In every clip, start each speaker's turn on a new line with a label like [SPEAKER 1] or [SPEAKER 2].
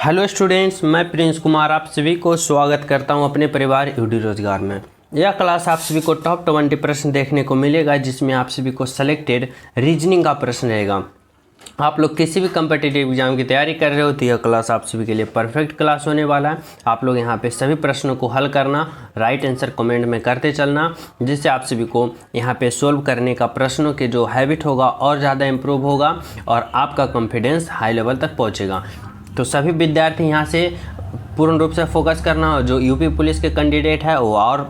[SPEAKER 1] Hello students, मैं Prince Kumar आप सभी को स्वागत करता हूं अपने परिवार यूडी रोजगार में। यह क्लास आप सभी को टॉप 20 प्रश्न देखने को मिलेगा, जिसमें आप सभी को सेलेक्टेड रीजनिंग का प्रश्न रहेगा। आप लोग किसी भी कम्पिटिटिव एग्जाम की तैयारी कर रहे हो तो यह क्लास आप सभी के लिए परफेक्ट क्लास होने वाला है। आप लोग यहाँ पे सभी प्रश्नों को हल करना, राइट आंसर कमेंट में करते चलना, जिससे आप सभी को यहाँ पे सोल्व करने का प्रश्नों के जो हैबिट होगा और ज़्यादा इम्प्रूव होगा और आपका कॉन्फिडेंस हाई लेवल तक पहुँचेगा। तो सभी विद्यार्थी यहाँ से पूर्ण रूप से फोकस करना, और जो यूपी पुलिस के कैंडिडेट है वो और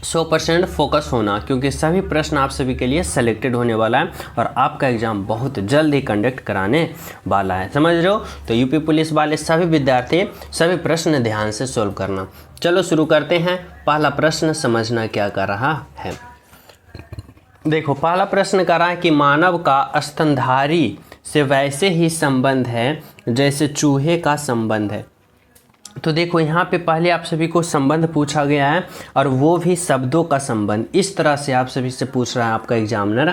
[SPEAKER 1] 100% फोकस होना, क्योंकि सभी प्रश्न आप सभी के लिए सेलेक्टेड होने वाला है और आपका एग्ज़ाम बहुत जल्द ही कंडक्ट कराने वाला है। समझ रहे हो? तो यूपी पुलिस वाले सभी विद्यार्थी सभी प्रश्न ध्यान से सोल्व करना। चलो शुरू करते हैं। पहला प्रश्न समझना क्या कर रहा है। देखो, पहला प्रश्न कर रहा है कि मानव का स्तनधारी से वैसे ही संबंध है जैसे चूहे का संबंध है। तो देखो, यहाँ पे पहले आप सभी को संबंध पूछा गया है और वो भी शब्दों का संबंध। इस तरह से आप सभी से पूछ रहा है आपका एग्जामिनर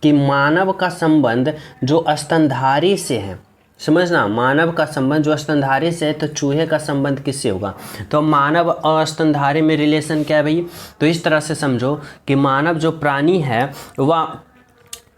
[SPEAKER 1] कि मानव का संबंध जो स्तनधारी से है, समझना, मानव का संबंध जो स्तनधारी से है, तो चूहे का संबंध किससे होगा? तो मानव और स्तनधारी में रिलेशन क्या है भाई? तो इस तरह से समझो कि मानव जो प्राणी है वह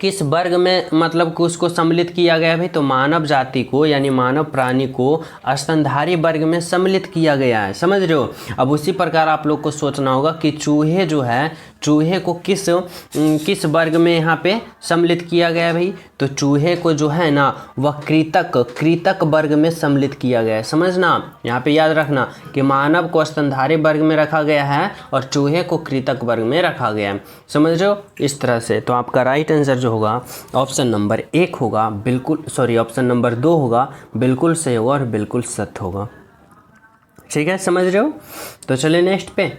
[SPEAKER 1] किस वर्ग में, मतलब कि उसको सम्मिलित किया गया है भाई? तो मानव जाति को यानी मानव प्राणी को स्तनधारी वर्ग में सम्मिलित किया गया है। समझ रहे हो? अब उसी प्रकार आप लोग को सोचना होगा कि चूहे जो है, चूहे को किस वर्ग में यहाँ पे सम्मिलित किया गया है भाई? तो चूहे को जो है ना वह कृतक वर्ग में सम्मिलित किया गया है। समझना, यहाँ पे याद रखना कि मानव को स्तनधारी वर्ग में रखा गया है और चूहे को कृतक वर्ग में रखा गया है। समझ रहे हो? इस तरह से तो आपका राइट आंसर जो होगा ऑप्शन नंबर 1 होगा, बिल्कुल सॉरी ऑप्शन नंबर 2 होगा, बिल्कुल सही होगा और बिल्कुल सत्य होगा। ठीक है, समझ रहे हो? तो चलिए नेक्स्ट पे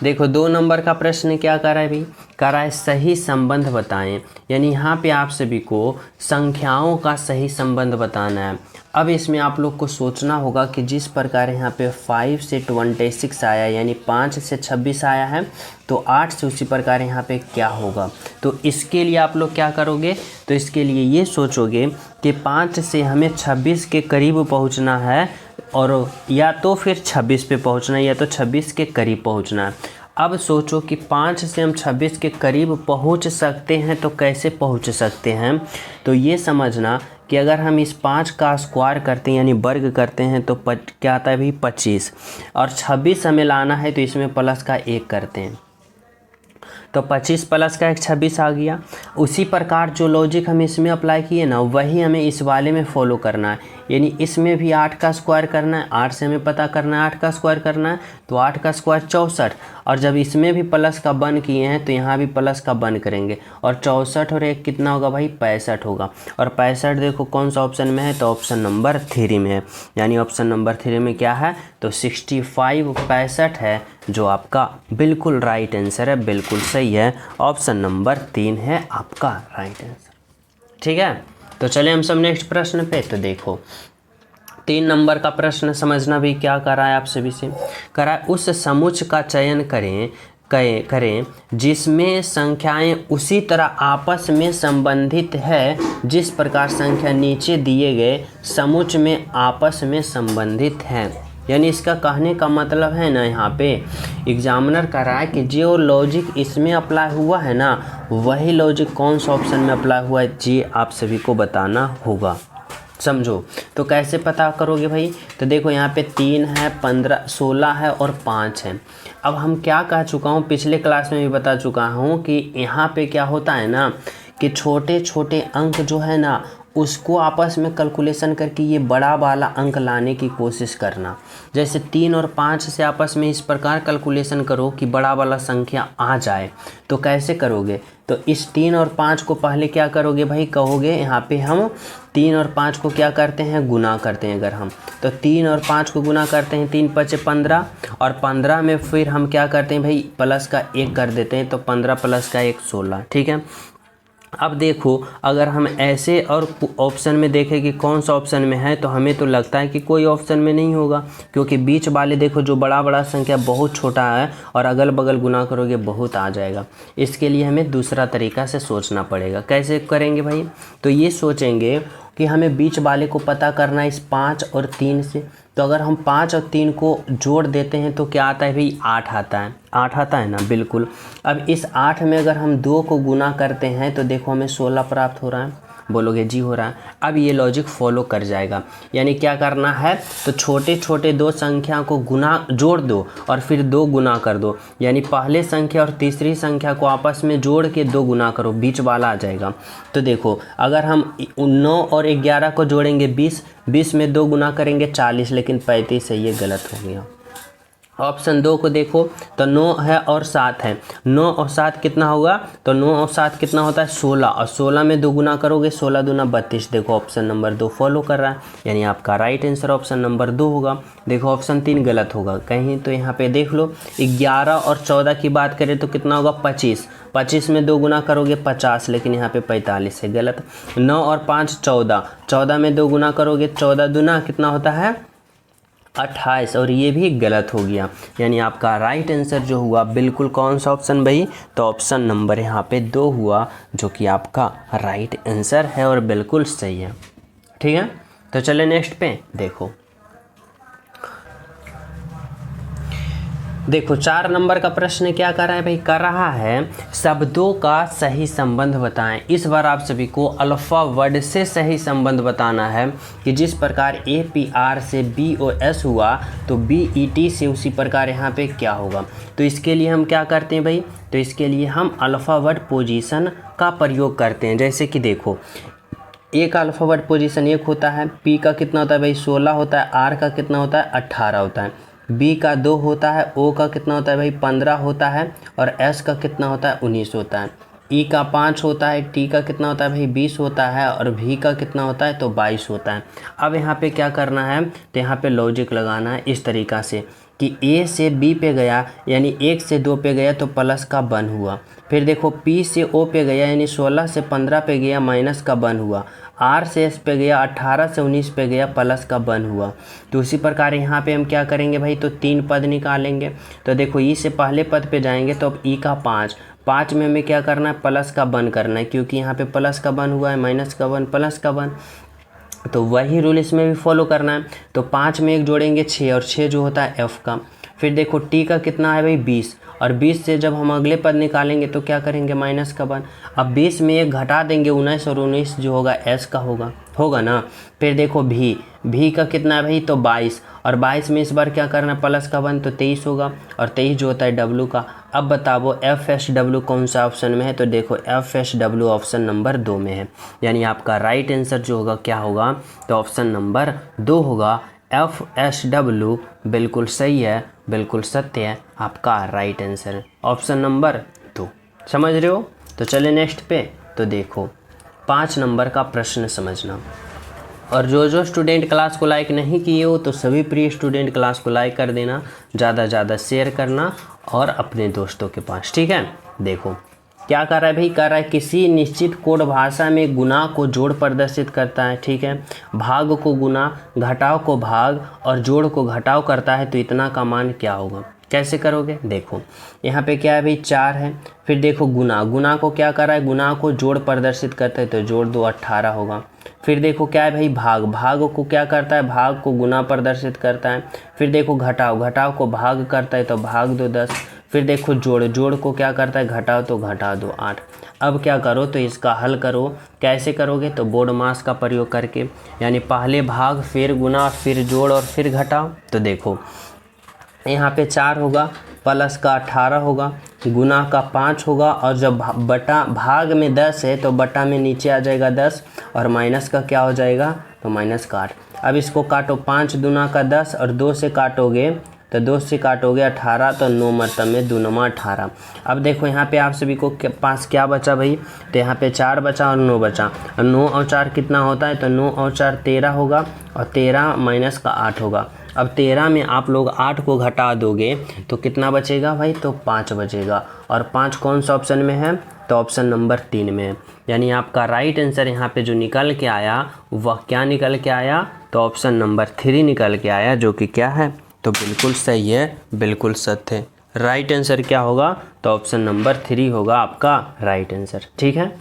[SPEAKER 1] देखो 2 नंबर का प्रश्न क्या कर रहा है भाई? कर रहा है सही संबंध बताएं। यानी यहाँ पे आप सभी को संख्याओं का सही संबंध बताना है। अब इसमें आप लोग को सोचना होगा कि जिस प्रकार यहाँ पे 5 से 26 आया, यानी 5 से 26 आया है, तो 8 से उसी प्रकार यहाँ पे क्या होगा? तो इसके लिए आप लोग क्या करोगे? तो इसके लिए ये सोचोगे कि 5 से हमें 26 के करीब पहुँचना है, और या तो फिर 26 पे पहुंचना है या तो 26 के करीब पहुंचना है। अब सोचो कि 5 से हम 26 के करीब पहुंच सकते हैं, तो कैसे पहुंच सकते हैं? तो ये समझना कि अगर हम इस 5 का स्क्वायर करते हैं यानी वर्ग करते हैं तो क्या आता है भाई? 25, और 26 हमें लाना है तो इसमें प्लस का 1 करते हैं, तो 25 प्लस का 1 26 आ गया। उसी प्रकार जो लॉजिक हम इसमें अप्लाई किए ना, वही हमें इस वाले में फॉलो करना है। यानी इसमें भी 8 का स्क्वायर करना है, 8 से हमें पता करना है 8 का स्क्वायर करना है, तो 8 का स्क्वायर 64, और जब इसमें भी प्लस का 1 किए हैं तो यहाँ भी प्लस का 1 करेंगे, और 64 और 1 कितना होगा भाई? 65 होगा। और 65 देखो कौन सा ऑप्शन में है? तो ऑप्शन नंबर 3 में है। यानी ऑप्शन नंबर 3 में क्या है? तो 65 65 है, जो आपका बिल्कुल राइट आंसर है, बिल्कुल सही है। ऑप्शन नंबर 3 है आपका राइट आंसर। ठीक है, तो चले हम सब नेक्स्ट प्रश्न पे। तो देखो 3 नंबर का प्रश्न समझना भी क्या कर रहा है आप सभी से। कर रहा है उस समुच्च का चयन करें जिसमें संख्याएं उसी तरह आपस में संबंधित है जिस प्रकार संख्या नीचे दिए गए समुच्च में आपस में संबंधित है। यानी इसका कहने का मतलब है ना, यहाँ पे एग्जामिनर कह रहा है कि जो लॉजिक इसमें अप्लाई हुआ है ना, वही लॉजिक कौन सा ऑप्शन में अप्लाई हुआ है, ये आप सभी को बताना होगा। समझो, तो कैसे पता करोगे भाई? तो देखो यहाँ पे 3 है, 15 16 है और 5 है। अब हम क्या कह चुका हूँ, पिछले क्लास में भी बता चुका हूँ कि यहाँ पे क्या होता है ना कि छोटे छोटे अंक जो है ना उसको आपस में कैलकुलेशन करके ये बड़ा वाला अंक लाने की कोशिश करना। जैसे 3 और 5 से आपस में इस प्रकार कैलकुलेशन करो कि बड़ा वाला संख्या आ जाए। तो कैसे करोगे? तो इस 3 और 5 को पहले क्या करोगे भाई? कहोगे यहाँ पे हम 3 और 5 को क्या करते हैं? गुना करते हैं। अगर हम तो 3 और 5 को गुना करते हैं, 3 5 15, और 15 में फिर हम क्या करते हैं भाई? प्लस का 1 कर देते हैं, तो 15 प्लस का 1 16। ठीक है, अब देखो अगर हम ऐसे और ऑप्शन में देखें कि कौन सा ऑप्शन में है, तो हमें तो लगता है कि कोई ऑप्शन में नहीं होगा, क्योंकि बीच वाले देखो जो बड़ा बड़ा संख्या बहुत छोटा है और अगल बगल गुना करोगे बहुत आ जाएगा। इसके लिए हमें दूसरा तरीका से सोचना पड़ेगा। कैसे करेंगे भाई? तो ये सोचेंगे कि हमें बीच वाले को पता करना है इस 5 और 3 से। तो अगर हम 5 और 3 को जोड़ देते हैं तो क्या आता है भाई, 8 आता है। 8 आता है ना, बिल्कुल। अब इस 8 में अगर हम 2 को गुना करते हैं तो देखो हमें 16 प्राप्त हो रहा है। बोलोगे जी हो रहा है। अब ये लॉजिक फॉलो कर जाएगा, यानी क्या करना है, तो छोटे छोटे दो संख्या को गुना जोड़ दो और फिर 2 गुना कर दो, यानी पहले संख्या और तीसरी संख्या को आपस में जोड़ के 2 गुना करो, बीच वाला आ जाएगा। तो देखो अगर हम 9 और 11 को जोड़ेंगे 20, 20 में 2 गुना करेंगे 40, लेकिन 35 है, ये गलत हो गया। ऑप्शन 2 को देखो तो 9 है और 7 है, 9 और 7 कितना होगा, तो 9 और 7 कितना होता है 16, और 16 में 2 गुना करोगे 16 दूना 32। देखो ऑप्शन नंबर 2 फॉलो कर रहा है, यानी आपका राइट आंसर ऑप्शन नंबर 2 होगा। देखो ऑप्शन 3 गलत होगा कहीं, तो यहाँ पे देख लो 11 और 14 की बात करें तो कितना होगा 25, 25 में 2 गुना करोगे 50, लेकिन यहाँ पे 45 है, गलत। 9 और 5 14, 14 में 2 गुना करोगे 14 दूना कितना होता है 28, और ये भी गलत हो गया। यानी आपका राइट आंसर जो हुआ बिल्कुल कौन सा ऑप्शन भाई, तो ऑप्शन नंबर यहाँ पे 2 हुआ, जो कि आपका राइट आंसर है और बिल्कुल सही है। ठीक है, तो चले नेक्स्ट पे देखो। देखो 4 नंबर का प्रश्न क्या कर रहा है भाई, कर रहा है शब्दों का सही संबंध बताएं। इस बार आप सभी को अल्फा वर्ड से सही संबंध बताना है कि जिस प्रकार APR से BOS हुआ तो BET से उसी प्रकार यहाँ पे क्या होगा। तो इसके लिए हम क्या करते हैं भाई, तो इसके लिए हम अल्फा वर्ड पोजीशन का प्रयोग करते हैं। जैसे कि देखो एक अल्फा वर्ड पोजीशन एक होता है, P का कितना होता है भाई 16 होता है, R का कितना होता है 18 होता है, B का 2 होता है, O का कितना होता है भाई 15 होता है, और S का कितना होता है 19 होता है, E का 5 होता है, T का कितना होता है भाई 20 होता है, और V का कितना होता है तो 22 होता है। अब यहाँ पे क्या करना है, तो यहाँ पे लॉजिक लगाना है इस तरीक़ा से कि A से B पे गया यानी 1 से 2 पे गया तो प्लस का 1 हुआ, फिर देखो P से O पे गया यानी 16 से 15 पे गया माइनस का 1 हुआ, R से S पे गया 18 से 19 पे गया प्लस का 1 हुआ। तो उसी प्रकार यहाँ पे हम क्या करेंगे भाई, तो 3 पद निकालेंगे। तो देखो E से पहले पद पे जाएंगे तो अब E का 5 में हमें क्या करना है प्लस का 1 करना है, क्योंकि यहाँ पे प्लस का 1 हुआ है, माइनस का 1 प्लस का 1, तो वही रूल इसमें भी फॉलो करना है। तो 5 में 1 जोड़ेंगे 6, और 6 जो होता है F का। फिर देखो T का कितना है भाई 20, और 20 से जब हम अगले पद निकालेंगे तो क्या करेंगे माइनस का 1। अब 20 में 1 घटा देंगे 19, और 19 जो होगा S का होगा ना। फिर देखो भी का कितना है भाई तो 22, और 22 में इस बार क्या करना है प्लस का 1 तो 23 होगा, और 23 जो होता है W का। अब बताओ FSW कौन सा ऑप्शन में है, तो देखो FSW ऑप्शन नंबर 2 में है, यानी आपका राइट आंसर जो होगा क्या होगा, तो ऑप्शन नंबर 2 होगा। FSW बिल्कुल सही है, बिल्कुल सत्य है, आपका राइट आंसर है ऑप्शन नंबर 2। समझ रहे हो, तो चले नेक्स्ट पे। तो देखो 5 नंबर का प्रश्न समझना, और जो स्टूडेंट क्लास को लाइक नहीं किए हो तो सभी प्रिय स्टूडेंट क्लास को लाइक कर देना, ज़्यादा ज़्यादा शेयर करना और अपने दोस्तों के पास। ठीक है, देखो क्या कर रहा है भाई, कर रहा है किसी निश्चित कोड भाषा में गुणा को जोड़ प्रदर्शित करता है। ठीक है, भाग को गुणा, घटाव को भाग और जोड़ को घटाव करता है, तो इतना का मान क्या होगा। कैसे करोगे, देखो यहाँ पे क्या है भाई 4 है, फिर देखो गुणा को क्या कर रहा है, गुणा को जोड़ प्रदर्शित करता है, तो जोड़ 2 18 होगा। फिर देखो क्या है भाई भाग को क्या करता है, भाग को गुणा प्रदर्शित करता है। फिर देखो घटाव को भाग करता है, तो भाग 2 10। फिर देखो जोड़ को क्या करता है, घटाओ तो घटा दो 8। अब क्या करो, तो इसका हल करो। कैसे करोगे, तो बोर्ड मास का प्रयोग करके, यानी पहले भाग फिर गुणा फिर जोड़ और फिर घटाओ। तो देखो यहाँ पे 4 होगा, प्लस का 18 होगा, गुना का 5 होगा, और जब भाग में 10 है तो बटा में नीचे आ जाएगा 10, और माइनस का क्या हो जाएगा, तो माइनस का 8। अब इसको काटो, 5 दूना का 10 और 2 से काटोगे तो 2 से काटोगे 18, तो 9 मतलब में 2 9 18। अब देखो यहाँ पे आप सभी को पास क्या बचा भाई, तो यहाँ पे 4 बचा और 9 बचा, और 9 और 4 कितना होता है, तो 9 और 4 13 होगा, और 13 माइनस का 8 होगा। अब 13 में आप लोग 8 को घटा दोगे तो कितना बचेगा भाई, तो 5 बचेगा, और 5 कौन सा ऑप्शन में है, तो ऑप्शन नंबर 3 में है। यानी आपका राइट आंसर यहाँ पे जो निकल के आया वह क्या निकल के आया, तो ऑप्शन नंबर 3 निकल के आया, जो कि क्या है, तो बिल्कुल सही है, बिल्कुल सत्य है। राइट आंसर क्या होगा, तो ऑप्शन नंबर 3 होगा आपका राइट आंसर। ठीक है,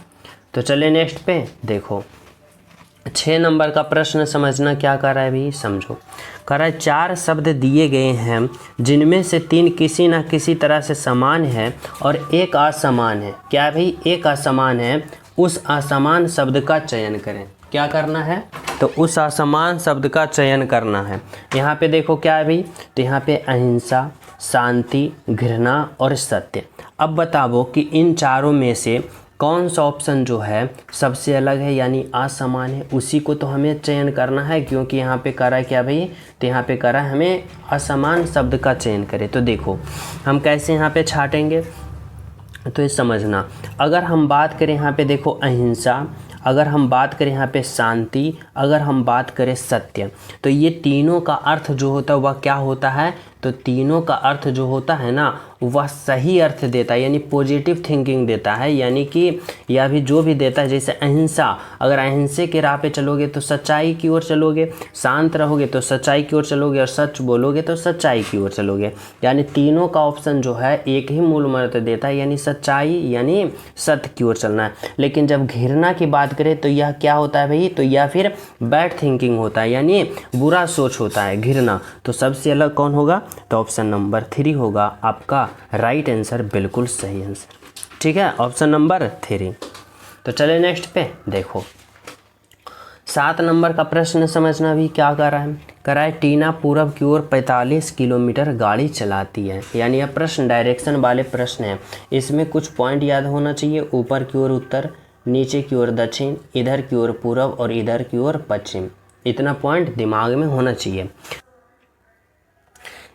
[SPEAKER 1] तो चलिए नेक्स्ट पे देखो। 6 नंबर का प्रश्न समझना क्या कर रहा है भाई, समझो। कर रहा है 4 शब्द दिए गए हैं जिनमें से 3 किसी न किसी तरह से समान है और एक असमान है। क्या भाई, एक असमान है, उस असमान शब्द का चयन करें। क्या करना है, तो उस असमान शब्द का चयन करना है। यहाँ पे देखो क्या है भाई, तो यहाँ पे अहिंसा, शांति, घृणा और सत्य। अब बताओ कि इन चारों में से कौन सा ऑप्शन जो है सबसे अलग है यानी असमान है, उसी को तो हमें चयन करना है। क्योंकि यहाँ पे करा क्या भाई, तो यहाँ पे करा हमें असमान शब्द का चयन करें। तो देखो हम कैसे यहाँ पे छाटेंगे, तो ये समझना। अगर हम बात करें यहाँ पे देखो अहिंसा, अगर हम बात करें यहाँ पे शांति, अगर हम बात करें सत्य, तो ये तीनों का अर्थ जो होता है वह क्या होता है, तो तीनों का अर्थ जो होता है ना वह सही अर्थ देता है, यानी पॉजिटिव थिंकिंग देता है। यानी कि या भी जो भी देता है, जैसे अहिंसा, अगर अहिंसे के राह पे चलोगे तो सच्चाई की ओर चलोगे, शांत रहोगे तो सच्चाई की ओर चलोगे, और सच बोलोगे तो सच्चाई की ओर चलोगे। यानी तीनों का ऑप्शन जो है एक ही मूल मंत्र देता है, यानी सच्चाई यानी सत्य की ओर चलना है। लेकिन जब घृणा की बात करें तो यह क्या होता है भाई, तो यह फिर बैड थिंकिंग होता है, यानी बुरा सोच होता है घृणा। तो सबसे अलग कौन होगा, तो ऑप्शन नंबर 3 होगा आपका राइट आंसर, बिल्कुल सही आंसर। ठीक है, ऑप्शन नंबर 3। तो चले नेक्स्ट पे देखो। 7 नंबर का प्रश्न समझना भी क्या कर रहा है, कर रहा है टीना पूरब की ओर 45 किलोमीटर गाड़ी चलाती है। यानी यह प्रश्न डायरेक्शन वाले प्रश्न है। इसमें कुछ पॉइंट याद होना चाहिए, ऊपर की ओर उत्तर, नीचे की ओर दक्षिण, इधर की ओर पूरब और इधर की ओर पश्चिम। इतना पॉइंट दिमाग में होना चाहिए।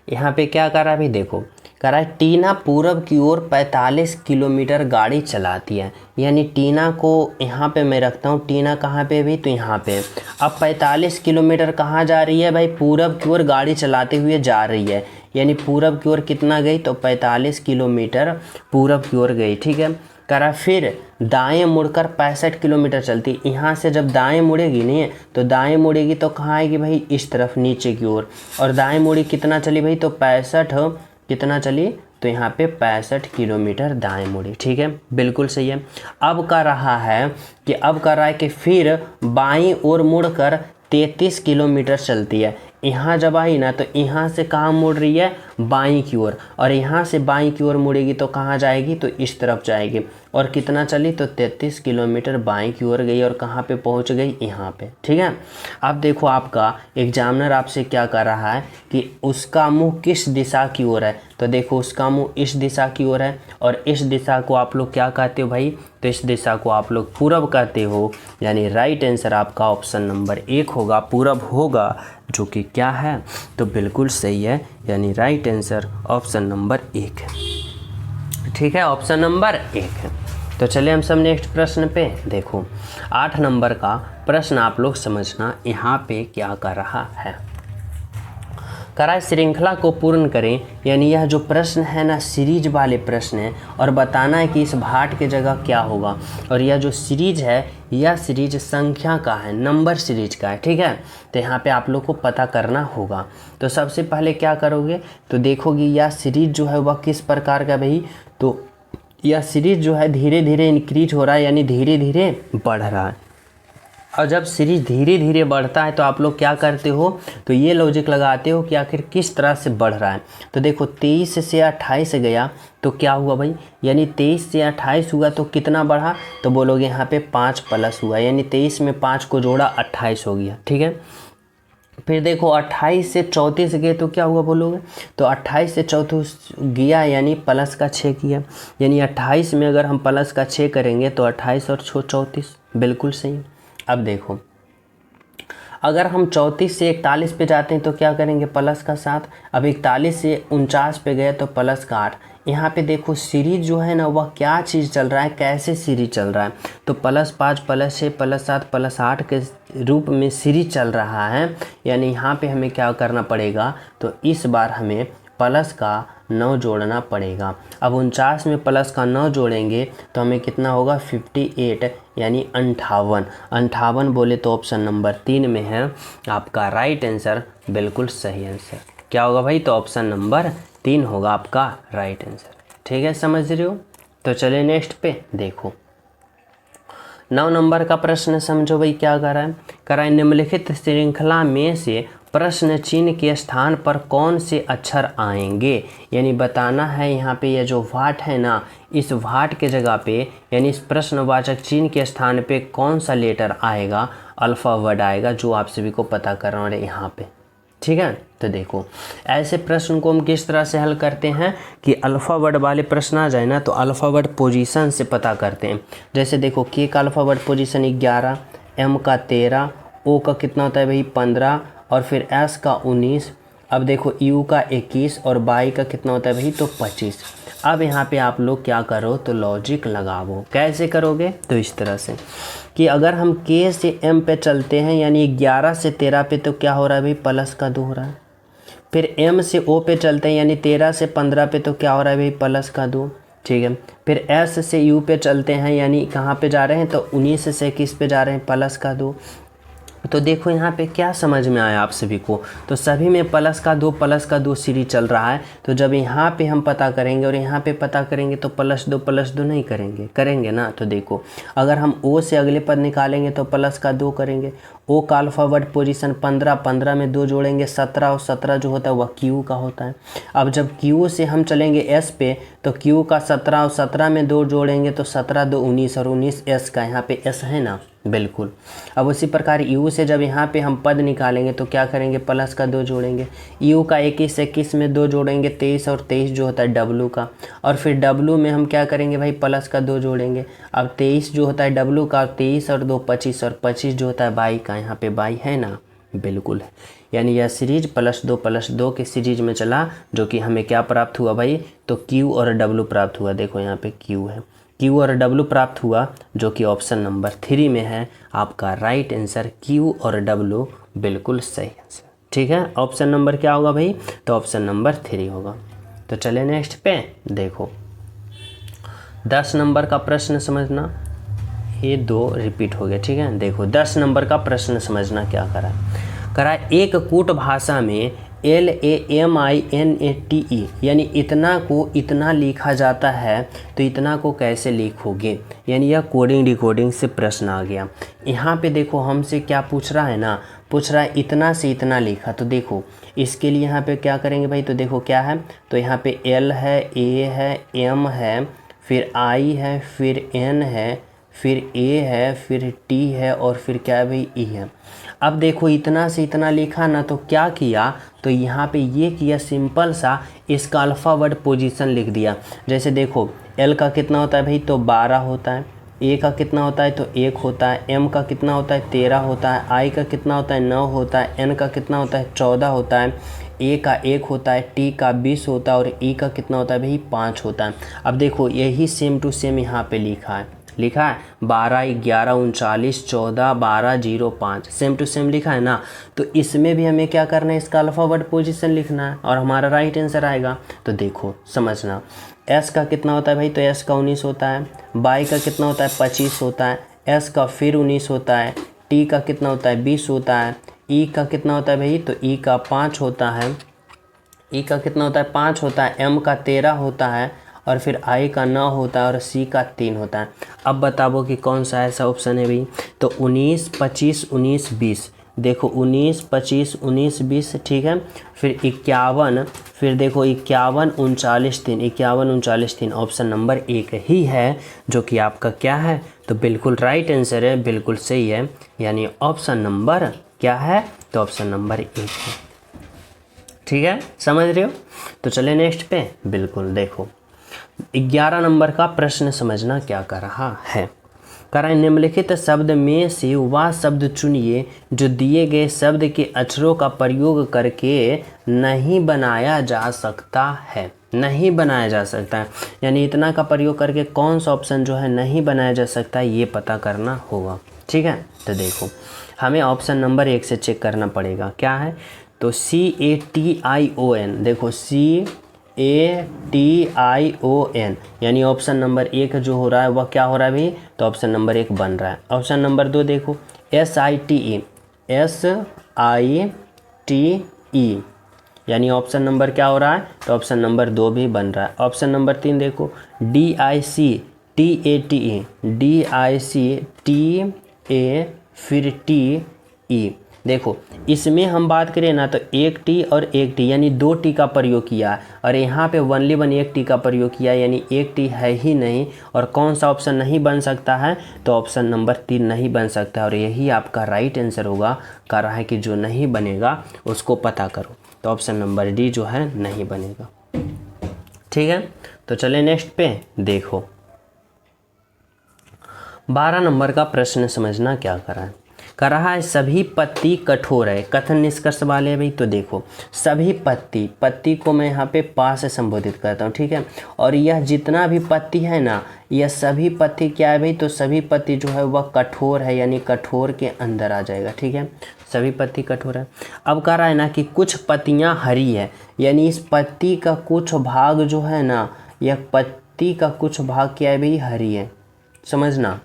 [SPEAKER 1] यहाँ पे क्या कर रहा है भाई, देखो कह रहा है टीना पूरब की ओर 45 किलोमीटर गाड़ी चलाती है। यानी टीना को यहाँ पे मैं रखता हूँ, टीना कहाँ पे भी, तो यहाँ पे। अब 45 किलोमीटर कहाँ जा रही है भाई, पूरब की ओर गाड़ी चलाते हुए जा रही है। यानी पूरब की ओर कितना गई, तो 45 किलोमीटर पूरब की ओर गई। ठीक है, करा फिर दाएं मुड़कर 65 किलोमीटर चलती। यहाँ से जब दाएं मुड़ेगी नहीं है, तो दाएं मुड़ेगी तो कहाँ आएगी भाई, इस तरफ नीचे की ओर। और दाएं मुड़ी कितना चली भाई, तो 65 कितना चली, तो यहाँ पे 65 किलोमीटर दाएं मुड़ी। ठीक है, बिल्कुल सही है। अब कर रहा है कि अब कर रहा है कि फिर बाईं ओर मुड़कर 33 किलोमीटर चलती है। यहाँ जब आई ना, तो यहाँ से कहाँ मुड़ रही है, बाईं की ओर, और यहाँ से बाईं की ओर मुड़ेगी तो कहाँ जाएगी, तो इस तरफ जाएगी। और कितना चली, तो 33 किलोमीटर बाईं की ओर गई और कहाँ पे पहुँच गई, यहाँ पे। ठीक है, अब देखो आपका एग्जामिनर आपसे क्या कर रहा है कि उसका मुँह किस दिशा की ओर है, तो देखो उसका मुँह इस दिशा की ओर है, और इस दिशा को आप लोग क्या कहते हो भाई, तो इस दिशा को आप लोग पूरब कहते हो। यानी राइट आंसर आपका ऑप्शन नंबर 1 होगा, पूरब होगा, जो कि क्या है, तो बिल्कुल सही है। यानी राइट आंसर ऑप्शन नंबर 1 है। ठीक है, ऑप्शन नंबर 1 है। तो चलिए हम सब नेक्स्ट प्रश्न पे देखो। 8 नंबर का प्रश्न आप लोग समझना यहाँ पे क्या कर रहा है। करा श्रृंखला को पूर्ण करें। यानी यह जो प्रश्न है ना सीरीज वाले प्रश्न है, और बताना है कि इस भाट के जगह क्या होगा। और यह जो सीरीज है, यह सीरीज संख्या का है, नंबर सीरीज का है। ठीक है, तो यहाँ पे आप लोग को पता करना होगा। तो सबसे पहले क्या करोगे, तो देखोगे यह सीरीज जो है वह किस प्रकार का भाई, तो यह सीरीज जो है धीरे धीरे इंक्रीज हो रहा है, यानी धीरे धीरे बढ़ रहा है। और जब सीरीज धीरे धीरे बढ़ता है तो आप लोग क्या करते हो, तो ये लॉजिक लगाते हो कि आखिर किस तरह से बढ़ रहा है। तो देखो 23 से 28 गया तो क्या हुआ भाई, यानी 23 से 28 हुआ तो कितना बढ़ा, तो बोलोगे यहाँ पे 5 प्लस हुआ, यानी 23 में 5 को जोड़ा 28 हो गया। ठीक है, फिर देखो 28 से 34 गए तो क्या हुआ बोलोगे, तो 28 से 34 गया यानी प्लस का 6 किया। यानी 28 में अगर हम प्लस का 6 करेंगे तो 28 और 6 34, बिल्कुल सही। अब देखो अगर हम 34 से 41 पे जाते हैं तो क्या करेंगे, प्लस का 7। अब 41 से 49 पे गए तो प्लस का 8। यहाँ पे देखो सीरीज जो है ना वह क्या चीज़ चल रहा है, कैसे सीरीज चल रहा है, तो +5 +6 +7 +8 के रूप में सीरीज चल रहा है। यानी यहाँ पे हमें क्या करना पड़ेगा, तो इस बार हमें प्लस का 9 जोड़ना पड़ेगा। अब 49 में प्लस का 9 जोड़ेंगे तो हमें कितना होगा, 58 यानी 58 बोले तो ऑप्शन नंबर 3 में है आपका राइट आंसर, बिल्कुल सही आंसर। क्या होगा भाई, तो ऑप्शन नंबर 3 होगा आपका राइट आंसर। ठीक है, समझ रहे हो। तो चलिए नेक्स्ट पे देखो। 9 नंबर का प्रश्न समझो भाई क्या कर रहा है, कराए निम्नलिखित श्रृंखला में से प्रश्न चिन्ह के स्थान पर कौन से अक्षर आएंगे। यानी बताना है यहाँ पे ये जो वाट है ना, इस वाट के जगह पे यानी इस प्रश्नवाचक चिन्ह के स्थान पे कौन सा लेटर आएगा, अल्फ़ा वर्ड आएगा, जो आप सभी को पता करना है यहाँ पे। ठीक है, तो देखो ऐसे प्रश्न को हम किस तरह से हल करते हैं कि अल्फ़ा वर्ड वाले प्रश्न आ जाए ना तो अल्फ़ा वर्ड पोजीशन से पता करते हैं। जैसे देखो के का अल्फ़ा वर्ड पोजीशन 11, एम का 13, ओ का कितना होता है भाई 15 और फिर एस का 19। अब देखो यू का 21 और बाई का कितना होता है भाई तो 25। अब यहाँ पे आप लोग क्या करो तो लॉजिक लगाओ। कैसे करोगे तो इस तरह से कि अगर हम के से एम पे चलते हैं यानी 11 से 13 पे तो क्या हो रहा है भाई प्लस का 2 हो रहा है। फिर एम से ओ पे चलते हैं यानी 13 से 15 पे तो क्या हो रहा है भाई प्लस का 2। ठीक है, फिर एस से यू पे चलते हैं यानी कहाँ पे जा रहे हैं तो 19 से 21 पे जा रहे हैं प्लस का 2। तो देखो यहाँ पे क्या समझ में आया आप सभी को, तो सभी में प्लस का 2 सीरीज चल रहा है। तो जब यहाँ पे हम पता करेंगे और यहाँ पे पता करेंगे तो प्लस दो नहीं करेंगे ना। तो देखो अगर हम ओ से अगले पद निकालेंगे तो प्लस का 2 करेंगे। ओ का अल्फ़ा वर्ड पोजीशन 15 में 2 जोड़ेंगे 17 और 17 जो होता है वह क्यू का होता है। अब जब क्यू से हम चलेंगे एस पे तो क्यू का 17 और 17 में 2 जोड़ेंगे तो 17 2 19 और 19 एस का, यहाँ पे एस है ना बिल्कुल। अब उसी प्रकार यू से जब यहाँ पे हम पद निकालेंगे तो क्या करेंगे प्लस का 2 जोड़ेंगे। यू का 21 में 2 जोड़ेंगे 23 और 23 जो होता है डब्लू का, और फिर डब्लू में हम क्या करेंगे भाई प्लस का 2 जोड़ेंगे। अब 23 जो होता है डब्लू का, 23 और 2 25 और 25 जो होता है बाई का, यहाँ पे बाई है ना बिल्कुल। यानी यह सीरीज प्लस दो के सीरीज में चला जो कि हमें क्या प्राप्त हुआ भाई तो क्यू और डब्लू प्राप्त हुआ। देखो यहाँ पे क्यू है, क्यू और डब्लू प्राप्त हुआ जो कि ऑप्शन नंबर 3 में है। आपका राइट आंसर क्यू और डब्लू बिल्कुल सही आंसर। ठीक है, ऑप्शन नंबर क्या होगा भाई तो ऑप्शन नंबर 3 होगा। तो चले नेक्स्ट पे देखो 10 नंबर का प्रश्न समझना, ये 2 रिपीट हो गया। ठीक है, देखो 10 नंबर का प्रश्न समझना क्या करा एक कूट भाषा में LAMINATE यानी इतना को इतना लिखा जाता है तो इतना को कैसे लिखोगे। यानी यह कोडिंग डिकोडिंग से प्रश्न आ गया। यहाँ पे देखो हमसे क्या पूछ रहा है ना, पूछ रहा है इतना से इतना लिखा। तो देखो इसके लिए यहाँ पे क्या करेंगे भाई तो देखो क्या है तो यहाँ पे L है, A है, M है, फिर I है, फिर N है, फिर A है, फिर T है और फिर क्या है भाई E है। अब देखो इतना से इतना लिखा ना तो क्या किया तो यहाँ पे ये किया सिंपल सा इसका अल्फ़ा वर्ड पोजीशन लिख दिया। जैसे देखो L का कितना होता है भाई तो 12 होता है, A का कितना होता है तो 1 होता है, M का कितना होता है 13 होता है, I का कितना होता है 9 होता है, N का कितना होता है 14 होता है, A का 1 होता है, T का 20 होता है और E का कितना होता है भाई 5 होता है। अब देखो यही सेम टू सेम यहाँ पे लिखा है 12 11 39 14 12 0 5 सेम टू सेम लिखा है ना। तो इसमें भी हमें क्या करना है इसका अल्फ़ा वर्ड पोजीशन लिखना है और हमारा राइट आंसर आएगा। तो देखो समझना S का कितना होता है भाई तो S का 19 होता है, बाई का कितना होता है 25 होता है, S का फिर 19 होता है, T का कितना होता है 20 होता है, E का कितना होता है भाई तो E का 5 होता है, E का कितना होता है 5 होता है, M का 13 होता है और फिर I का 9 होता है और C का 3 होता है। अब बताओ कि कौन सा ऐसा ऑप्शन है भाई तो 19 25 19 20। देखो 19 25 19 20 ठीक है, फिर 51, फिर देखो 51 39 3, 51 39 3 ऑप्शन नंबर 1 ही है जो कि आपका क्या है तो बिल्कुल राइट आंसर है, बिल्कुल सही है। यानी ऑप्शन नंबर क्या है तो ऑप्शन नंबर 1 है। ठीक है, समझ रहे हो। तो चले नेक्स्ट पे बिल्कुल देखो 11 नंबर का प्रश्न समझना क्या कर रहा है। निम्नलिखित शब्द में से वह शब्द चुनिए जो दिए गए शब्द के अक्षरों का प्रयोग करके नहीं बनाया जा सकता है। नहीं बनाया जा सकता है यानी इतना का प्रयोग करके कौन सा ऑप्शन जो है नहीं बनाया जा सकता है ये पता करना होगा। ठीक है, तो देखो हमें ऑप्शन नंबर 1 से चेक करना पड़ेगा क्या है तो CATION। देखो CATION यानी ऑप्शन नंबर 1 जो हो रहा है वह क्या हो रहा है भाई तो ऑप्शन नंबर 1 बन रहा है। ऑप्शन नंबर 2 देखो SITE यानी ऑप्शन नंबर क्या हो रहा है तो ऑप्शन नंबर 2 भी बन रहा है। ऑप्शन नंबर 3 देखो DICTATE फिर ई। देखो इसमें हम बात करें ना तो एक टी और एक टी यानी 2 टी का प्रयोग किया है, और यहाँ पे ओनली वन एक टी का प्रयोग किया है, यानी एक टी है ही नहीं। और कौन सा ऑप्शन नहीं बन सकता है, तो ऑप्शन नंबर 3 नहीं बन सकता, और यही आपका राइट आंसर होगा। कह रहा है कि जो नहीं बनेगा उसको पता करो, तो ऑप्शन नंबर डी जो है नहीं बनेगा। ठीक है, तो चले नेक्स्ट पे देखो। 12 नंबर का प्रश्न समझना क्या कर रहा है। कह रहा है सभी पत्ती कठोर है, कथन निष्कर्ष वाले भाई। तो देखो सभी पत्ती को मैं यहाँ पे पा से संबोधित करता हूँ, ठीक है। और यह जितना भी पत्ती है ना, यह सभी पत्ती क्या है भाई, तो सभी पत्ती जो है वह कठोर है, यानी कठोर के अंदर आ जाएगा। ठीक है, सभी पत्ती कठोर है। अब कह रहा है ना कि कुछ पत्तियाँ हरी है, यानी इस पत्ती का कुछ भाग जो है ना, यह पत्ती का कुछ भाग क्या है भाई, हरी है, समझना।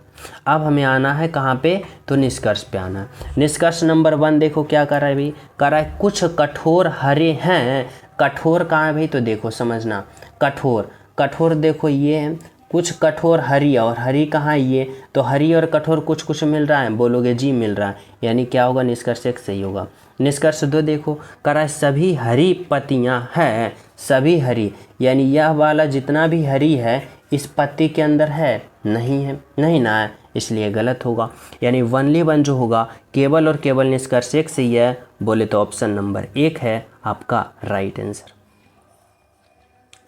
[SPEAKER 1] अब हमें आना है कहाँ पे, तो निष्कर्ष पे आना है। निष्कर्ष नंबर 1 देखो क्या कर रहा है भाई, कर रहा है कुछ कठोर हरे हैं। कठोर कहाँ है भाई, तो देखो समझना, कठोर देखो ये है, कुछ कठोर हरी, और हरी कहाँ है ये, तो हरी और कठोर कुछ कुछ मिल रहा है, बोलोगे जी मिल रहा है, यानी क्या होगा, निष्कर्ष 1 सही होगा। निष्कर्ष 2 देखो, कह रहा है सभी हरी पत्तियाँ हैं, सभी हरी, यानी यह वाला जितना भी हरी है इस पत्ती के अंदर है, नहीं है, नहीं ना है, इसलिए गलत होगा। यानी ओनली वन जो होगा केवल और केवल निष्कर्ष 1 सही है, बोले तो ऑप्शन नंबर 1 है आपका राइट आंसर।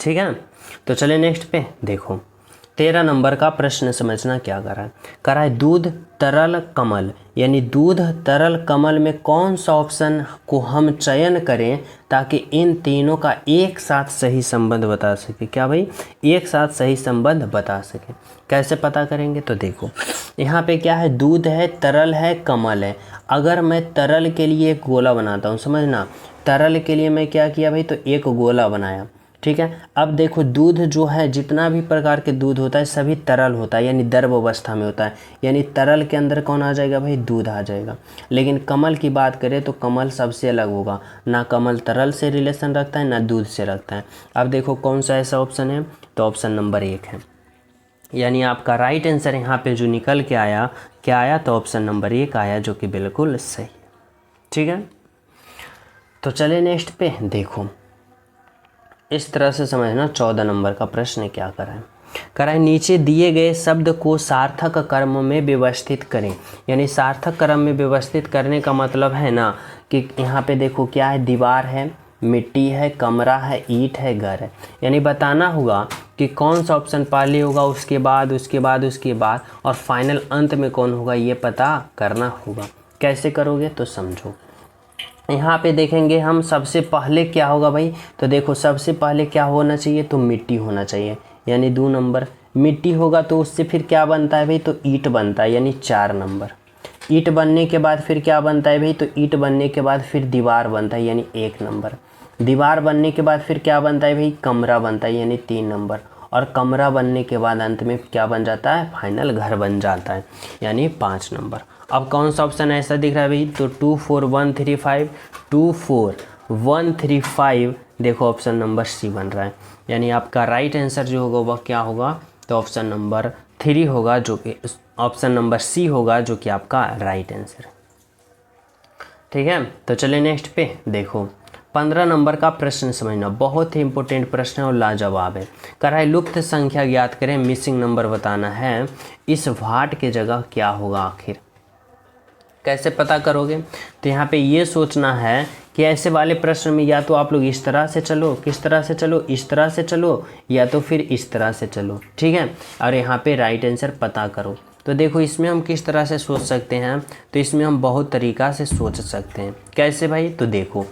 [SPEAKER 1] ठीक है, तो चले नेक्स्ट पे देखो। 13 नंबर का प्रश्न समझना क्या कर रहा है। कह रहा है दूध तरल कमल, यानी दूध तरल कमल में कौन सा ऑप्शन को हम चयन करें ताकि इन तीनों का एक साथ सही संबंध बता सके। क्या भाई, एक साथ सही संबंध बता सके। कैसे पता करेंगे, तो देखो यहाँ पे क्या है, दूध है, तरल है, कमल है। अगर मैं तरल के लिए एक गोला बनाता हूँ, समझना, तरल के लिए मैं क्या किया भाई, तो एक गोला बनाया। ठीक है, अब देखो दूध जो है, जितना भी प्रकार के दूध होता है सभी तरल होता है, यानी द्रव अवस्था में होता है, यानी तरल के अंदर कौन आ जाएगा भाई, दूध आ जाएगा। लेकिन कमल की बात करें तो कमल सबसे अलग होगा, ना कमल तरल से रिलेशन रखता है ना दूध से रखता है। अब देखो कौन सा ऐसा ऑप्शन है, तो ऑप्शन नंबर 1 है, यानी आपका राइट आंसर यहाँ पे जो निकल के आया, क्या आया, तो ऑप्शन नंबर 1 आया, जो कि बिल्कुल सही। ठीक है, तो चले नेक्स्ट पे देखो। इस तरह से समझना 14 नंबर का प्रश्न क्या कर रहा है। कह रहा है नीचे दिए गए शब्द को सार्थक क्रम में व्यवस्थित करें, यानी सार्थक क्रम में व्यवस्थित करने का मतलब है ना कि यहाँ पे देखो क्या है, दीवार है, मिट्टी है, कमरा है, ईंट है, घर है, यानी बताना होगा कि कौन सा ऑप्शन पहले होगा, उसके बाद और फाइनल अंत में कौन होगा, ये पता करना होगा। कैसे करोगे, तो समझो। यहाँ पे देखेंगे हम सबसे पहले क्या होगा भाई, तो देखो सबसे पहले क्या होना चाहिए, तो मिट्टी होना चाहिए, यानी 2 नंबर। मिट्टी होगा तो उससे फिर क्या बनता है भाई, तो ईंट बनता है, यानी 4 नंबर। ईंट बनने के बाद फिर क्या बनता है भाई, तो ईंट बनने के बाद फिर दीवार बनता है, यानी 1 नंबर। दीवार बनने के बाद फिर क्या बनता है भाई, कमरा बनता है, यानी 3 नंबर। और कमरा बनने के बाद अंत में क्या बन जाता है, फाइनल घर बन जाता है, यानी 5 नंबर। अब कौन सा ऑप्शन ऐसा दिख रहा है भाई, तो 2 4 1 3 5, 2 4 1 3 5, देखो ऑप्शन नंबर सी बन रहा है, यानी आपका राइट आंसर जो होगा वह क्या होगा, तो ऑप्शन नंबर 3 होगा, जो कि ऑप्शन नंबर सी होगा, जो कि आपका राइट आंसर। ठीक है, तो चलिए नेक्स्ट पे देखो। 15 नंबर का प्रश्न समझना, बहुत ही इंपॉर्टेंट प्रश्न है और लाजवाब है। कह रहा है लुप्त संख्या ज्ञात करें, मिसिंग नंबर बताना है, इस वाट के जगह क्या होगा आखिर। कैसे पता करोगे, तो यहाँ पे ये सोचना है कि ऐसे वाले प्रश्न में या तो आप लोग इस तरह से चलो, किस तरह से चलो, इस तरह से चलो, या तो फिर इस तरह से चलो। ठीक है, और यहाँ पे राइट आंसर पता करो। तो देखो इसमें हम किस तरह से सोच सकते हैं, तो इसमें हम बहुत तरीक़ा से सोच सकते हैं। कैसे भाई, तो देखो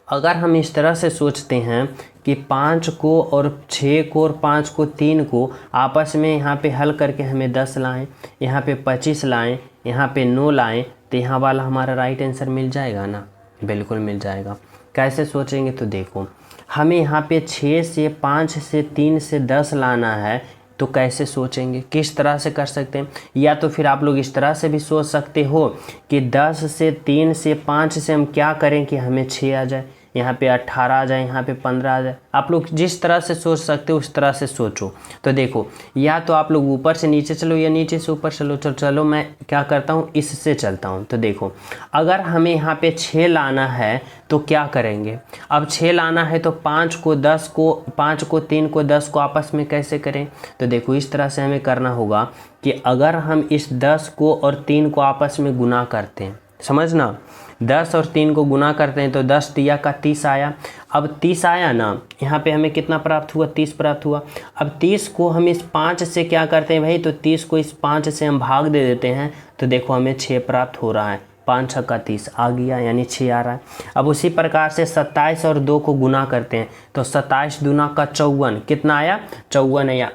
[SPEAKER 1] अगर हम इस तरह से सोचते हैं कि 5 को और 6 को और 5 को 3 को आपस में यहाँ पे हल करके हमें 10 लाएँ, यहाँ पे 25 लाएँ, यहाँ पे 9 लाएँ, तो यहाँ वाला हमारा राइट आंसर मिल जाएगा ना, बिल्कुल मिल जाएगा। कैसे सोचेंगे, तो देखो हमें यहाँ पे 6 से 5 से 3 से 10 लाना है, तो कैसे सोचेंगे, किस तरह से कर सकते हैं। या तो फिर आप लोग इस तरह से भी सोच सकते हो कि 10 से 3 से 5 से हम क्या करें कि हमें 6 आ जाए, यहाँ पे 18 आ जाए, यहाँ पे 15 आ जाए। आप लोग जिस तरह से सोच सकते हो उस तरह से सोचो। तो देखो या तो आप लोग ऊपर से नीचे चलो या नीचे से ऊपर चलो। चलो मैं क्या करता हूँ, इससे चलता हूँ। तो देखो अगर हमें यहाँ पे 6 लाना है तो क्या करेंगे। अब 6 लाना है तो 5 को 10 को 5 को 3 को 10 को आपस में कैसे करें। तो देखो इस तरह से हमें करना होगा कि अगर हम इस 10 को और 3 को आपस में गुना करते हैं, समझना 10 और 3 को गुना करते हैं तो 10 तिया का 30 आया। अब 30 आया ना, यहाँ पे हमें कितना प्राप्त हुआ, 30 प्राप्त हुआ। अब 30 को हम इस 5 से क्या करते हैं भाई, तो 30 को इस 5 से हम भाग दे देते हैं। तो देखो हमें 6 प्राप्त हो रहा है, 5 6 का 30 आ गया, यानी 6 आ रहा है। अब उसी प्रकार से 27 और 2 को गुना करते हैं तो 27 दूना का 54, कितना आया, 54 आया।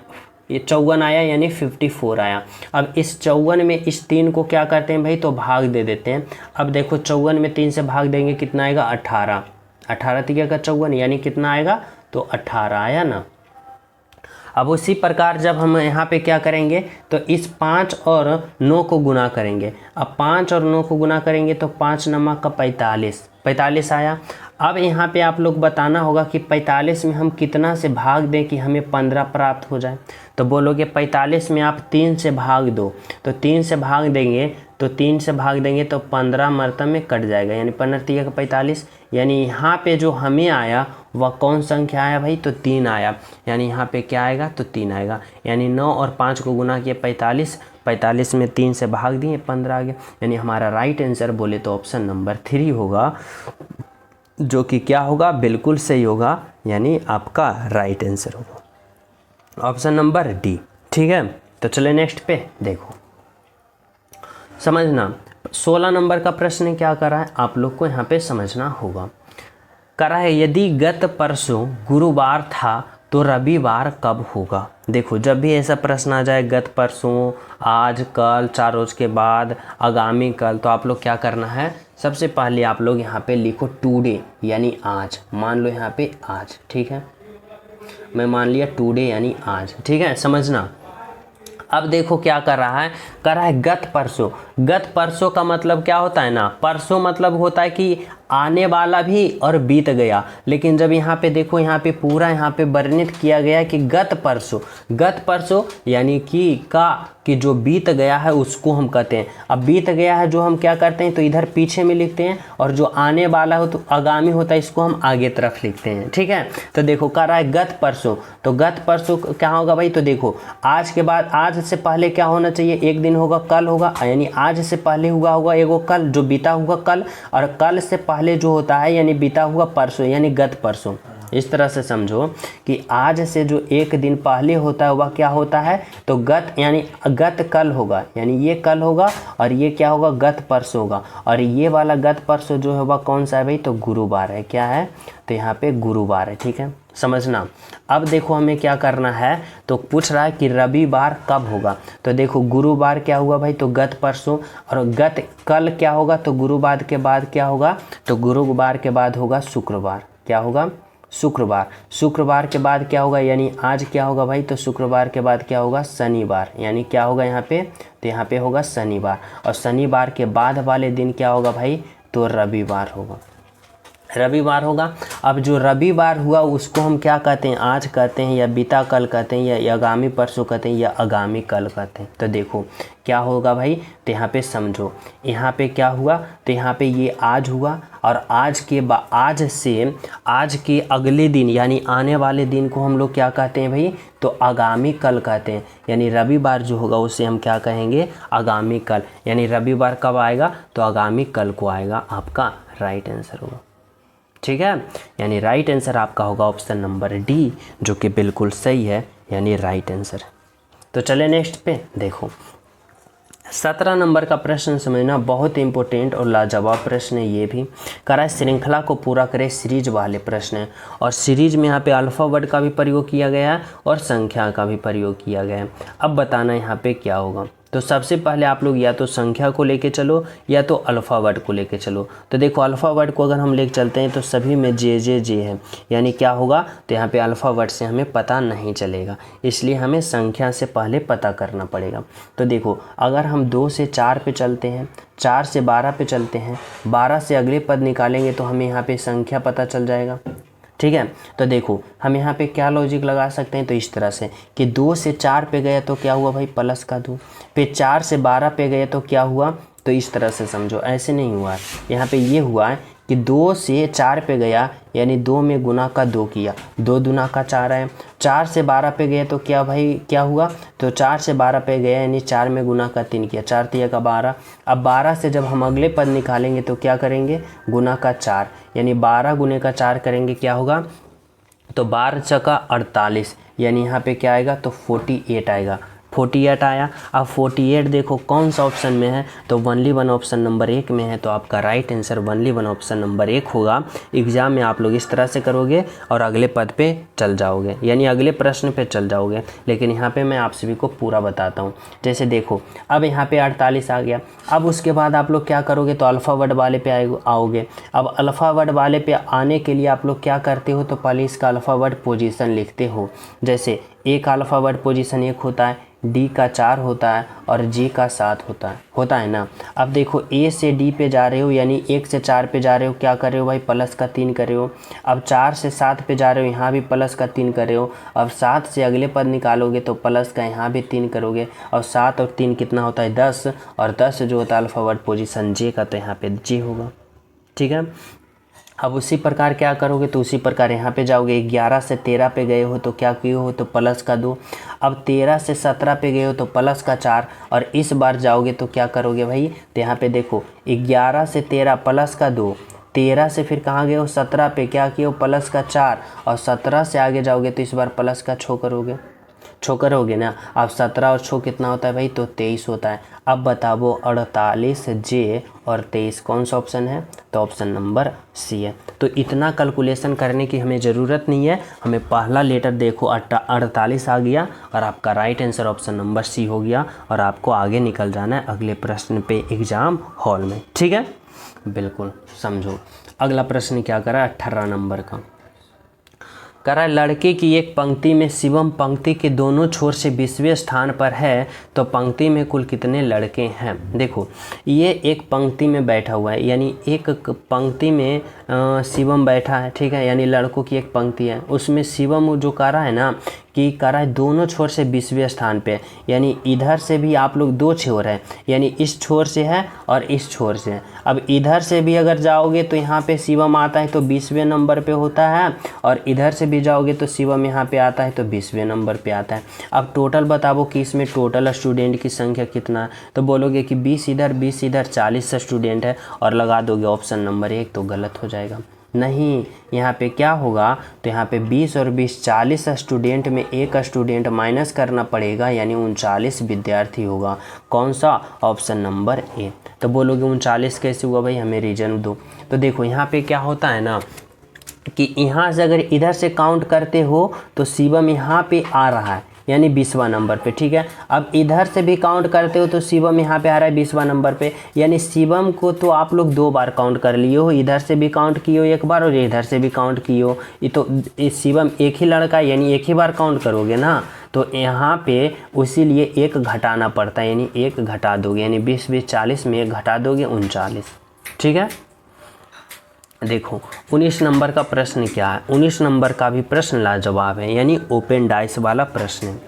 [SPEAKER 1] ये 54 आया यानी 54 आया। अब इस 54 में इस 3 को क्या करते हैं भाई, तो भाग दे देते हैं। अब देखो 54 में 3 से भाग देंगे, कितना आएगा, 18। 18 तिया का 54 यानी कितना आएगा, तो 18 आया ना। अब उसी प्रकार जब हम यहाँ पे क्या करेंगे तो इस 5 और 9 को गुना करेंगे। अब 5 और 9 को गुना करेंगे तो 5 9 का 45 आया। अब यहाँ पे आप लोग बताना होगा कि 45 में हम कितना से भाग दें कि हमें 15 प्राप्त हो जाए। तो बोलोगे 45 में आप 3 से भाग दो, तो 3 से भाग देंगे तो 3 से भाग देंगे तो 15 मरतब में कट जाएगा, यानी 15 तिया का 45। यानी यहाँ पे जो हमें आया वह कौन संख्या आया भाई, तो 3 आया। यानी यहाँ पे क्या आएगा, तो 3 आएगा। यानी 9 और 5 को गुना किया 45 में 3 से भाग दिए 15 आ गया। यानी हमारा राइट आंसर बोले तो ऑप्शन नंबर 3 होगा, जो कि क्या होगा, बिल्कुल सही होगा, यानी आपका राइट आंसर होगा ऑप्शन नंबर डी। ठीक है, तो चले नेक्स्ट पे देखो, समझना 16 नंबर का प्रश्न क्या करा है, आप लोग को यहाँ पे समझना होगा। करा है यदि गत परसों गुरुवार था तो रविवार कब होगा। देखो जब भी ऐसा प्रश्न आ जाए, गत परसों, आज, कल, 4 रोज के बाद, आगामी कल, तो आप लोग क्या करना है, सबसे पहले आप लोग यहाँ पे लिखो टुडे यानी आज। मान लो यहाँ पे आज, ठीक है, मैं मान लिया टुडे यानी आज। ठीक है, समझना। अब देखो क्या कर रहा है गत परसों। गत परसों का मतलब क्या होता है ना, परसों मतलब होता है कि आने वाला भी और बीत गया। लेकिन जब यहाँ पे देखो, यहाँ पे पूरा यहाँ पे वर्णित किया गया कि गत परसों यानी कि जो बीत गया है उसको हम कहते हैं। अब बीत गया है जो हम क्या करते हैं, तो इधर पीछे में लिखते हैं, और जो आने वाला हो तो आगामी होता है, इसको हम आगे तरफ लिखते हैं। ठीक है, तो देखो कह रहा है गत परसों, तो गत परसों क्या होगा भाई, तो देखो आज के बाद, आज से पहले क्या होना चाहिए, एक दिन होगा, कल होगा, यानी आज से पहले हुआ होगा एगो कल, जो बीता हुआ कल, और कल से पहले जो होता है यानी बीता हुआ परसों, यानी गत परसों। इस तरह से समझो कि आज से जो एक दिन पहले होता है वह क्या होता है, तो गत, यानी गत कल होगा, यानी ये कल होगा, और ये क्या होगा, गत परसों होगा। और ये वाला गत परसों जो होगा कौन सा है भाई, तो गुरुवार है। क्या है, तो यहाँ पे गुरुवार है। ठीक है, समझना। अब देखो हमें क्या करना है, तो पूछ रहा है कि रविवार कब होगा। तो देखो गुरुवार क्या हुआ भाई, तो गत परसों, और गत कल क्या होगा, तो गुरुवार के बाद क्या होगा, तो गुरुवार के बाद होगा शुक्रवार। क्या होगा, शुक्रवार। शुक्रवार के बाद क्या होगा, यानी आज क्या होगा भाई, तो शुक्रवार के बाद क्या होगा, शनिवार। यानी क्या होगा यहाँ पे, तो यहाँ पे होगा शनिवार। और शनिवार के बाद वाले दिन क्या होगा भाई, तो रविवार होगा। अब जो रविवार हुआ उसको हम क्या कहते हैं, आज कहते हैं, या बीता कल कहते हैं, या आगामी परसों कहते हैं, या आगामी कल कहते हैं। तो देखो क्या होगा भाई, तो यहाँ पे समझो, यहाँ पे क्या हुआ, तो यहाँ पे ये आज हुआ, और आज से आज के अगले दिन यानी आने वाले दिन को हम लोग क्या कहते हैं भाई, तो आगामी कल कहते हैं। यानी रविवार जो होगा उसे हम क्या कहेंगे, आगामी कल। यानी रविवार कब आएगा, तो आगामी कल को आएगा, आपका राइट आंसर होगा। ठीक है, यानी राइट आंसर आपका होगा ऑप्शन नंबर डी, जो कि बिल्कुल सही है, यानी राइट आंसर। तो चले नेक्स्ट पे देखो, 17 नंबर का प्रश्न समझना, बहुत इंपॉर्टेंट और लाजवाब प्रश्न है। ये भी करा है श्रृंखला को पूरा करे सीरीज वाले प्रश्न है, और सीरीज में यहाँ पे अल्फ़ाबेट का भी प्रयोग किया गया है और संख्या का भी प्रयोग किया गया है। अब बताना यहाँ पे क्या होगा। तो सबसे पहले आप लोग या तो संख्या को लेके चलो या तो अल्फ़ावर्ड को लेके चलो। तो देखो अल्फ़ावर्ड को अगर हम लेके चलते हैं तो सभी में जे जे जे है, यानी क्या होगा, तो यहाँ पे अल्फ़ावर्ड से हमें पता नहीं चलेगा, इसलिए हमें संख्या से पहले पता करना पड़ेगा। तो देखो अगर हम 2 से 4 पे चलते हैं, 4 से 12 पे चलते हैं, 12 से अगले पद निकालेंगे तो हमें यहाँ पे संख्या पता चल जाएगा। ठीक है, तो देखो हम यहाँ पे क्या लॉजिक लगा सकते हैं, तो इस तरह से कि 2 से 4 पे गए तो क्या हुआ भाई, प्लस का 2, फिर 4 से 12 पे गए तो क्या हुआ, तो इस तरह से समझो, ऐसे नहीं हुआ है। यहाँ पे ये हुआ है कि 2 से 4 पे गया यानी 2 में गुना का 2 किया, 2 दूना का 4 है। 4 से 12 पे गए तो क्या भाई, क्या हुआ, तो 4 से 12 पे गया यानी 4 में गुना का 3 किया, 4 तिया का 12। अब 12 से जब हम अगले पद निकालेंगे तो क्या करेंगे, गुना का 4, यानी 12 गुने का 4 करेंगे, क्या होगा, तो 12 चका 48, यानी यहाँ पे क्या आएगा, तो 48 आएगा। 48 आया। अब 48 देखो कौन सा ऑप्शन में है, तो वनली वन ऑप्शन नंबर 1 में है, तो आपका right answer only one option number 1 होगा। एग्जाम में आप लोग इस तरह से करोगे और अगले पद पे चल जाओगे, यानी अगले प्रश्न पे चल जाओगे। लेकिन यहाँ पे मैं आप सभी को पूरा बताता हूँ। जैसे देखो अब यहाँ पे 48 आ गया, अब उसके बाद आप लोग क्या करोगे, तो अल्फ़ावर्ड वाले पे आओगे। अब अल्फ़ावर्ड वाले पे आने के लिए आप लोग क्या करते हो, तो पहले इसका अल्फ़ावर्ड पोजीशन लिखते हो। जैसे ए का अल्फ़ावर्ड पोजीशन 1 होता है, डी का 4 होता है और जे का 7 होता है ना। अब देखो ए से डी पे जा रहे हो, यानी 1 से 4 पे जा रहे हो, क्या कर रहे हो भाई, प्लस का 3 कर रहे हो। अब 4 से 7 पे जा रहे हो, यहाँ भी प्लस का 3 कर रहे हो। अब 7 से अगले पद निकालोगे तो प्लस का यहाँ भी 3 करोगे, और 7 और 3 कितना होता है, 10, और 10 जो होता है अल्फ़ावर्ड पोजीशन जे का, तो यहाँ पे जे होगा। ठीक है, अब उसी प्रकार क्या करोगे, तो उसी प्रकार यहाँ पे जाओगे। 11 से 13 पे गए हो तो क्या किए हो, तो प्लस का 2। अब 13 से 17 पे गए हो तो प्लस का 4, और इस बार जाओगे तो क्या करोगे भाई, तो यहाँ पे देखो 11 से 13 प्लस का 2, 13 से फिर कहाँ गए हो, 17 पे क्या किए हो, प्लस का 4, और 17 से आगे जाओगे तो इस बार प्लस का 6 करोगे, 6 करोगे ना। अब 17 और 6 कितना होता है भाई, तो 23 होता है। अब बताओ 48 जे और 23 कौन सा ऑप्शन है, तो ऑप्शन नंबर सी है। तो इतना कैलकुलेशन करने की हमें ज़रूरत नहीं है, हमें पहला लेटर देखो 48 आ गया और आपका right answer option number C हो गया, और आपको आगे निकल जाना है अगले प्रश्न पे एग्ज़ाम हॉल में। ठीक है, बिल्कुल समझो। अगला प्रश्न क्या करा, 18 नंबर का करा, लड़के की एक पंक्ति में शिवम पंक्ति के दोनों छोर से 20वें स्थान पर है, तो पंक्ति में कुल कितने लड़के हैं। देखो ये एक पंक्ति में बैठा हुआ है, यानी एक पंक्ति में शिवम बैठा है। ठीक है, यानी लड़कों की एक पंक्ति है, उसमें शिवम जो करा है ना, कि करा है दोनों छोर से 20वें स्थान पे, यानी इधर से भी आप लोग 2 छोर है, यानी इस छोर से है और इस छोर से है। अब इधर से भी अगर जाओगे तो यहाँ पे शिवम आता है तो 20वें नंबर पे होता है, और इधर से भी जाओगे तो शिवम यहाँ पे आता है तो 20वें नंबर पे आता है। अब टोटल बताओ कि इसमें टोटल स्टूडेंट की संख्या कितना है, तो बोलोगे कि 20 इधर 20 इधर 40 स्टूडेंट है, और लगा दोगे ऑप्शन नंबर 1, तो गलत हो जाएगा। नहीं, यहाँ पे क्या होगा, तो यहाँ पे 20 और 20 40 स्टूडेंट में एक स्टूडेंट माइनस करना पड़ेगा, यानी 39 विद्यार्थी होगा। कौन सा, ऑप्शन नंबर ए। तो बोलोगे 39 कैसे हुआ भाई, हमें रीजन दो। तो देखो यहाँ पे क्या होता है ना, कि यहाँ से अगर इधर से काउंट करते हो तो शिवम यहाँ पे आ रहा है, यानी 20वां नंबर पे। ठीक है, अब इधर से भी काउंट करते हो तो शिवम यहाँ पे आ रहा है 20वां नंबर पे, यानी शिवम को तो आप लोग 2 बार काउंट कर लिए हो, इधर से भी काउंट किए हो 1 बार और इधर से भी काउंट किए हो। ये तो शिवम एक ही लड़का, यानी एक ही बार काउंट करोगे ना, तो यहाँ पे उसीलिए 1 घटाना पड़ता है, यानी 1 घटा दोगे, यानी 20 20 40 में 1 घटा दोगे 39। ठीक है, देखो 19 नंबर का प्रश्न क्या है, 19 नंबर का भी प्रश्न लाजवाब है, यानी ओपन डाइस वाला प्रश्न है।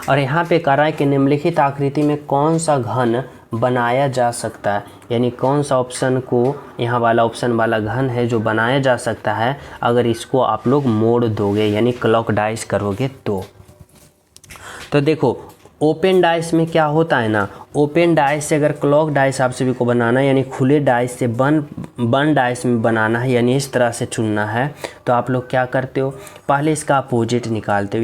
[SPEAKER 1] और यहाँ पे कह रहा है कि निम्नलिखित आकृति में कौन सा घन बनाया जा सकता है, यानी कौन सा ऑप्शन को, यहाँ वाला ऑप्शन वाला घन है जो बनाया जा सकता है अगर इसको आप लोग मोड़ दोगे, यानी क्लॉक डाइस करोगे तो देखो ओपन डाइस में क्या होता है ना, ओपन डाइस से अगर क्लॉक डाइस आप सभी को बनाना है, यानी खुले डाइस से बन डाइस में बनाना है, यानी इस तरह से चुनना है, तो आप लोग क्या करते हो, पहले इसका अपोजिट निकालते हो,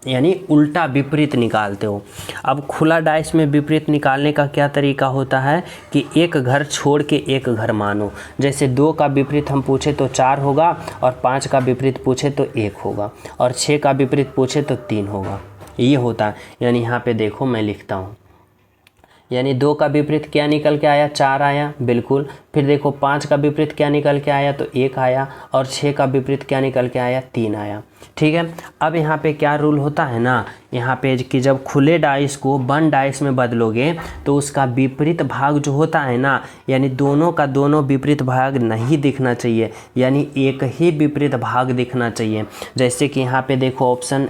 [SPEAKER 1] यानी उल्टा विपरीत निकालते हो। अब खुला डाइस में विपरीत निकालने का क्या तरीका होता है कि एक घर छोड़ के एक घर मानो। जैसे 2 का विपरीत हम पूछे तो 4 होगा, और 5 का विपरीत पूछे तो 1 होगा, और 6 का विपरीत पूछे तो 3 होगा, ये होता है। यानी यहाँ पे देखो मैं लिखता हूँ, यानी 2 का विपरीत क्या निकल के आया, 4 आया, बिल्कुल। फिर देखो 5 का विपरीत क्या निकल के आया, तो 1 आया। और 6 का विपरीत क्या निकल के आया, 3 आया। ठीक है, अब यहाँ पे क्या रूल होता है ना, यहाँ पे कि जब खुले डाइस को बंद डाइस में बदलोगे तो उसका विपरीत भाग जो होता है ना, यानी दोनों का दोनों विपरीत भाग नहीं दिखना चाहिए, यानी एक ही विपरीत भाग दिखना चाहिए। जैसे कि यहाँ पे देखो ऑप्शन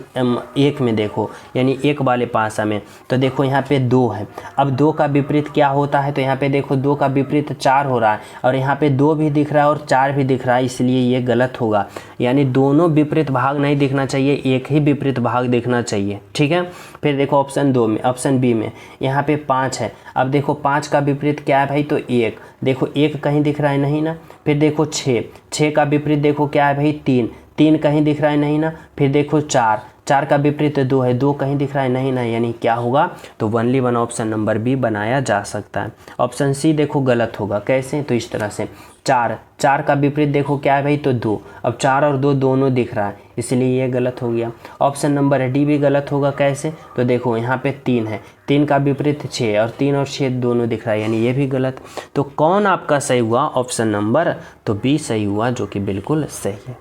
[SPEAKER 1] 1 में देखो, यानी 1 वाले पासा में, तो देखो यहाँ पे 2 है। अब 2 का विपरीत क्या होता है, तो यहाँ पे देखो 2 का विपरीत 4 हो रहा है, और यहाँ पे 2 भी दिख रहा है और 4 भी दिख रहा है, इसलिए ये गलत होगा। यानी दोनों विपरीत भाग नहीं दिखना चाहिए, एक ही विपरीत भाग दिखना चाहिए। ठीक है, फिर देखो ऑप्शन 2 में, ऑप्शन बी में यहाँ पे 5 है। अब देखो 5 का विपरीत क्या है भाई, तो 1। देखो 1 कहीं दिख रहा है नहीं ना। फिर देखो 6 का विपरीत देखो क्या है भाई, 3 कहीं दिख रहा है नहीं ना। फिर देखो 4 का विपरीत 2 है, 2 कहीं दिख रहा है नहीं ना, यानी क्या होगा, तो only one option number B बनाया जा सकता है। ऑप्शन सी देखो गलत होगा, कैसे, तो इस तरह से 4 का विपरीत देखो क्या है भाई, तो 2। अब 4 और 2 दोनों दिख रहा है, इसलिए ये गलत हो गया। ऑप्शन नंबर डी भी गलत होगा, कैसे, तो देखो यहाँ पे 3 है, 3 का विपरीत 6, और 3 और 6 दोनों दिख रहा है, यानी ये भी गलत। तो कौन आपका सही हुआ, ऑप्शन नंबर तो बी सही हुआ, जो कि बिल्कुल सही है।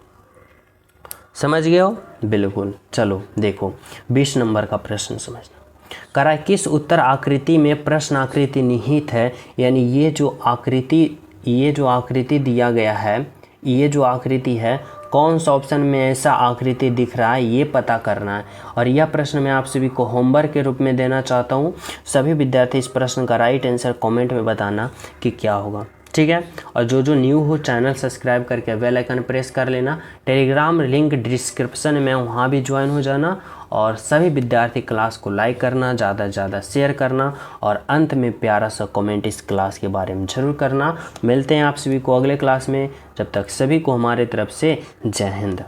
[SPEAKER 1] समझ गए हो, बिल्कुल। चलो देखो 20 नंबर का प्रश्न समझना। करा किस उत्तर आकृति में प्रश्न आकृति निहित है, यानी ये जो आकृति दिया गया है, ये जो आकृति है, कौन सा ऑप्शन में ऐसा आकृति दिख रहा है, ये पता करना है। और यह प्रश्न मैं आप सभी को होमवर्क के रूप में देना चाहता हूँ। सभी विद्यार्थी इस प्रश्न का राइट आंसर कमेंट में बताना कि क्या होगा। ठीक है, और जो न्यू हो चैनल सब्सक्राइब करके बेल आइकन प्रेस कर लेना। टेलीग्राम लिंक डिस्क्रिप्शन में, वहाँ भी ज्वाइन हो जाना। और सभी विद्यार्थी क्लास को लाइक करना, ज़्यादा से ज़्यादा शेयर करना, और अंत में प्यारा सा कमेंट इस क्लास के बारे में ज़रूर करना। मिलते हैं आप सभी को अगले क्लास में, जब तक सभी को हमारे तरफ से जय हिंद।